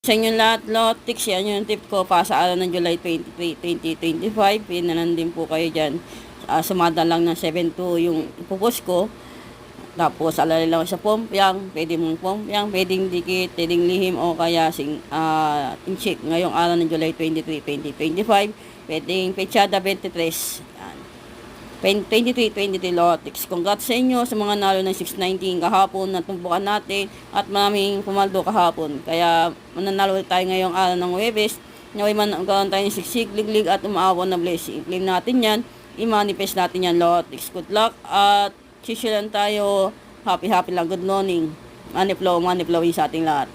Sa inyong lahat, Lotix, yan yung tip ko pa sa araw ng July 23, 2025. Pinanan din po kayo dyan. Sumada lang ng 7-2 yung ipupos ko. Tapos, alalay lang sa pompyang. Pwede mong pompyang, pwedeng dikit, pwedeng lihim, o kaya inchik. Ngayong araw ng July 23, 2025. Pwedeng pechada 23. Yan. 23 Lotix. Congrats sa inyo sa mga nalo ng 619 kahapon na tumbukan natin at maraming pumaldo kahapon. Kaya mananalo tayo ngayong araw ng Huwebes. Naway man magkaroon tayo ng siksik, liglig at umaawon na blessing. I-claim natin yan. I-manifest natin yan, Lotix. Good luck at sisilan tayo. Happy lang. Good morning. Money flow sa ating lahat.